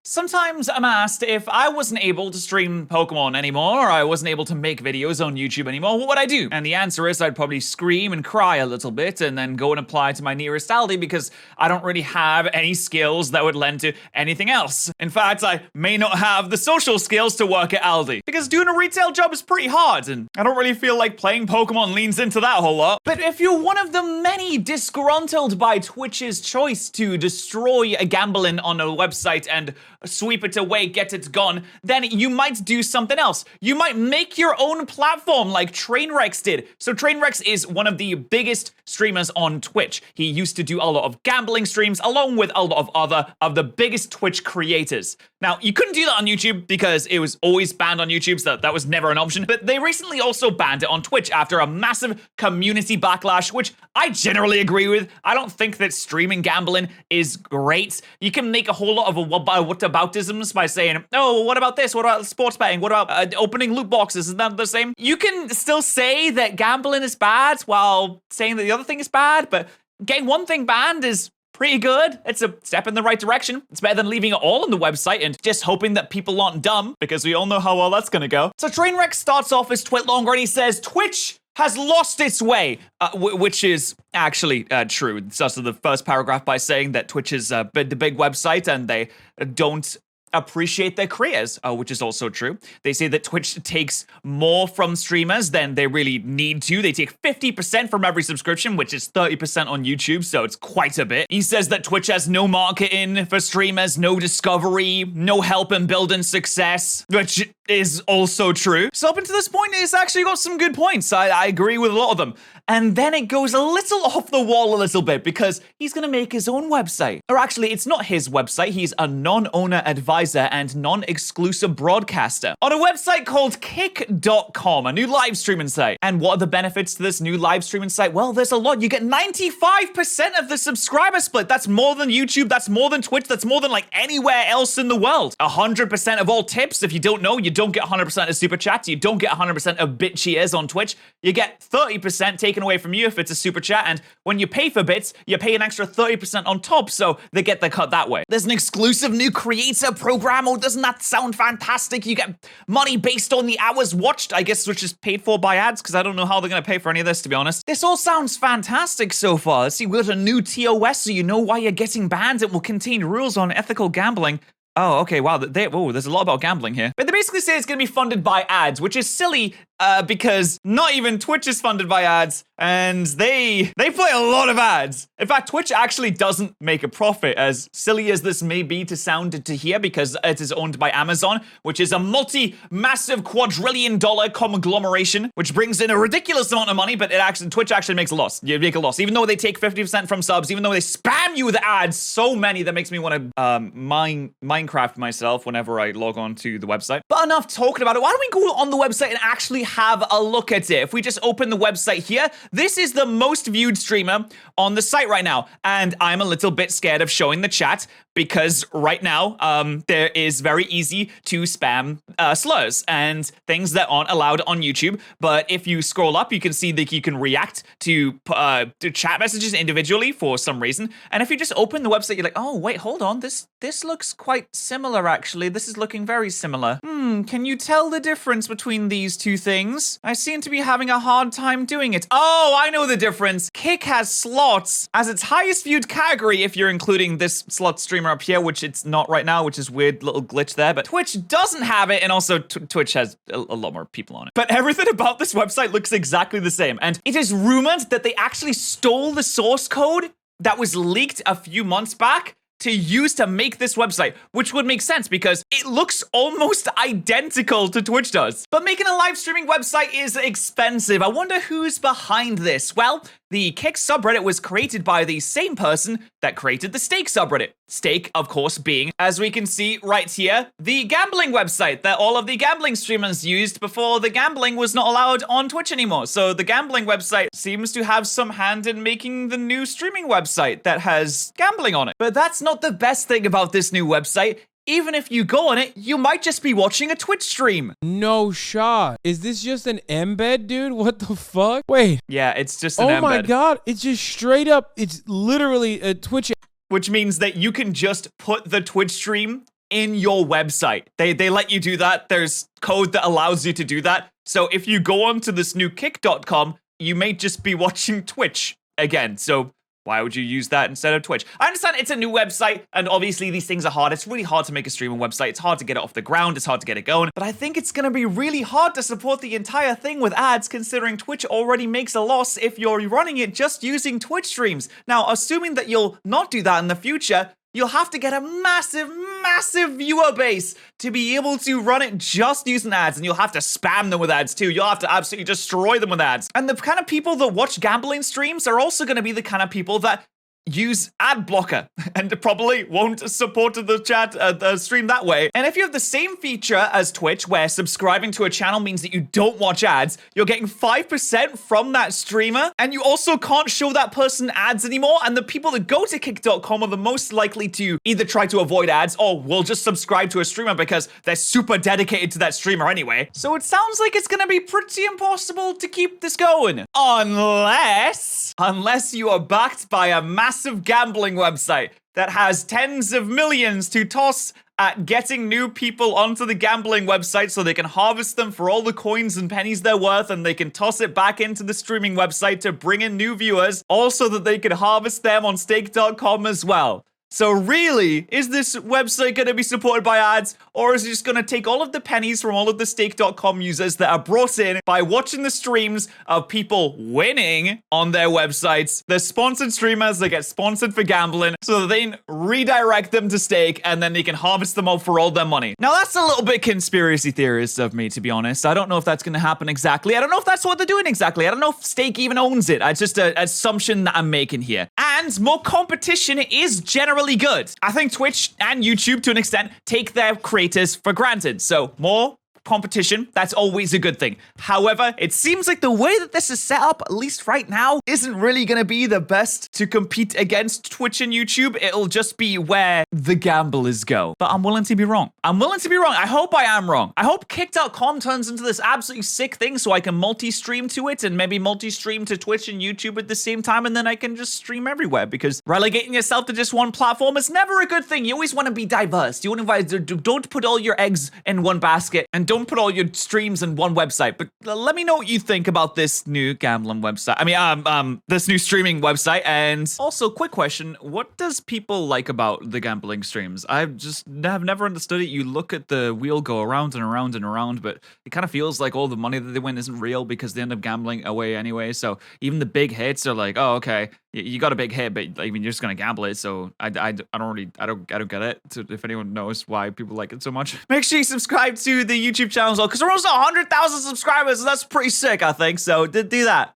Sometimes I'm asked if I wasn't able to stream Pokemon anymore, or I wasn't able to make videos on YouTube anymore, what would I do? And the answer is I'd probably scream and cry a little bit and then go and apply to my nearest Aldi because I don't really have any skills that would lend to anything else. In fact, I may not have the social skills to work at Aldi because doing a retail job is pretty hard and I don't really feel like playing Pokemon leans into that whole lot. But if you're one of the many disgruntled by Twitch's choice to destroy gambling on a website and sweep it away, get it gone, then you might do something else. You might make your own platform like Trainwreck did. So Trainwreck is one of the biggest streamers on Twitch. He used to do a lot of gambling streams along with a lot of other of the biggest Twitch creators. Now, you couldn't do that on YouTube because it was always banned on YouTube, so that was never an option. But they recently also banned it on Twitch after a massive community backlash, which I generally agree with. I don't think that streaming gambling is great. You can make a whole lot of whataboutisms by saying, oh, what about this? What about sports betting? What about opening loot boxes? Isn't that the same? You can still say that gambling is bad while saying that the other thing is bad, but getting one thing banned is pretty good. It's a step in the right direction. It's better than leaving it all on the website and just hoping that people aren't dumb, because we all know how well that's gonna go. So Trainwreck starts off his tweet longer and he says, Twitch has lost its way, which is actually true. It starts the first paragraph by saying that Twitch is the big website and they don't appreciate their creators, which is also true. They say that Twitch takes more from streamers than they really need to. They take 50% from every subscription, which is 30% on YouTube, so it's quite a bit. He says that Twitch has no marketing for streamers, no discovery, no help in building success, which is also true. So up until this point, it's actually got some good points. I agree with a lot of them. And then it goes a little off the wall a little bit because he's gonna make his own website. Or actually, it's not his website. He's a non-owner advisor and non-exclusive broadcaster on a website called kick.com, a new live streaming site. And what are the benefits to this new live streaming site? Well, there's a lot. You get 95% of the subscriber split. That's more than YouTube. That's more than Twitch. That's more than like anywhere else in the world. 100% of all tips. If you don't know, you don't get 100% of super chats. You don't get 100% of bit cheers on Twitch. You get 30% taken away from you if it's a super chat. And when you pay for bits, you pay an extra 30% on top. So they get the cut that way. There's an exclusive new creator program. Oh, doesn't that sound fantastic? You get money based on the hours watched, I guess, which is paid for by ads, because I don't know how they're going to pay for any of this, to be honest. This all sounds fantastic so far. Let's see, we got a new TOS, so you know why you're getting banned. It will contain rules on ethical gambling. Oh, okay, wow, there's a lot about gambling here. But they basically say it's going to be funded by ads, which is silly because not even Twitch is funded by ads, and they play a lot of ads. In fact, Twitch actually doesn't make a profit, as silly as this may be to sound to hear, because it is owned by Amazon, which is a massive quadrillion-dollar conglomeration, which brings in a ridiculous amount of money, but Twitch actually makes a loss. You make a loss. Even though they take 50% from subs, even though they spam you with ads, so many that makes me want to Minecraft myself whenever I log on to the website. But enough talking about it. Why don't we go on the website and actually have a look at it? If we just open the website here, this is the most viewed streamer on the site right now. And I'm a little bit scared of showing the chat because right now, there is very easy to spam slurs and things that aren't allowed on YouTube. But if you scroll up, you can see that you can react to chat messages individually for some reason. And if you just open the website, you're like, oh, wait, hold on. This looks quite similar, actually. This is looking very similar. Can you tell the difference between these two things? I seem to be having a hard time doing it. Oh, I know the difference. Kick has slots as its highest viewed category if you're including this slot streamer up here, which it's not right now, which is weird little glitch there. But Twitch doesn't have it, and also Twitch has a lot more people on it. But everything about this website looks exactly the same. And it is rumored that they actually stole the source code that was leaked a few months back to use to make this website, which would make sense because it looks almost identical to Twitch does. But making a live streaming website is expensive. I wonder who's behind this. Well, the Kick subreddit was created by the same person that created the Stake subreddit. Stake, of course, being, as we can see right here, the gambling website that all of the gambling streamers used before the gambling was not allowed on Twitch anymore. So the gambling website seems to have some hand in making the new streaming website that has gambling on it. But that's not the best thing about this new website. Even if you go on it, you might just be watching a Twitch stream. No shot. Is this just an embed, dude? What the fuck? Wait. Yeah, it's just an embed. Oh my god. It's just straight up. It's literally a Twitch. Which means that you can just put the Twitch stream in your website. They let you do that. There's code that allows you to do that. So if you go onto this new kick.com, you may just be watching Twitch again. So why would you use that instead of Twitch? I understand it's a new website, and obviously these things are hard. It's really hard to make a streaming website. It's hard to get it off the ground. It's hard to get it going. But I think it's going to be really hard to support the entire thing with ads, considering Twitch already makes a loss if you're running it just using Twitch streams. Now, assuming that you'll not do that in the future, you'll have to get a massive, massive viewer base to be able to run it just using ads, and you'll have to spam them with ads too. You'll have to absolutely destroy them with ads. And the kind of people that watch gambling streams are also going to be the kind of people that use ad blocker and probably won't support the stream that way. And if you have the same feature as Twitch, where subscribing to a channel means that you don't watch ads, you're getting 5% from that streamer, and you also can't show that person ads anymore. And the people that go to kick.com are the most likely to either try to avoid ads or will just subscribe to a streamer because they're super dedicated to that streamer anyway. So it sounds like it's gonna be pretty impossible to keep this going. Unless you are backed by a massive gambling website that has tens of millions to toss at getting new people onto the gambling website so they can harvest them for all the coins and pennies they're worth, and they can toss it back into the streaming website to bring in new viewers, also that they can harvest them on stake.com as well. So really, is this website going to be supported by ads, or is it just going to take all of the pennies from all of the stake.com users that are brought in by watching the streams of people winning on their websites, the sponsored streamers that get sponsored for gambling, so that they redirect them to stake, and then they can harvest them all for all their money? Now, that's a little bit conspiracy theorist of me, to be honest. I don't know if that's going to happen exactly. I don't know if that's what they're doing exactly. I don't know if stake even owns it. It's just an assumption that I'm making here. And more competition is generally good. I think Twitch and YouTube, to an extent, take their creators for granted. So more competition, that's always a good thing. However, it seems like the way that this is set up, at least right now, isn't really going to be the best to compete against Twitch and YouTube. It'll just be where the gamblers go. But I'm willing to be wrong. I'm willing to be wrong. I hope I am wrong. I hope kick.com turns into this absolutely sick thing so I can multi-stream to it, and maybe multi-stream to Twitch and YouTube at the same time, and then I can just stream everywhere, because relegating yourself to just one platform is never a good thing. You always want to be diverse. You want to don't put all your eggs in one basket, and don't put all your streams in one website. But let me know what you think about this new gambling website. This new streaming website. And also, quick question: what does people like about the gambling streams? I just have never understood it. You look at the wheel go around and around and around, but it kind of feels like all the money that they win isn't real because they end up gambling away anyway. So even the big hits are like, oh, okay, you got a big hit, but I mean, you're just gonna gamble it. So I don't get it. So if anyone knows why people like it so much, make sure you subscribe to the YouTube channel as well, because we're almost 100,000 subscribers, and that's pretty sick, I think. So do that.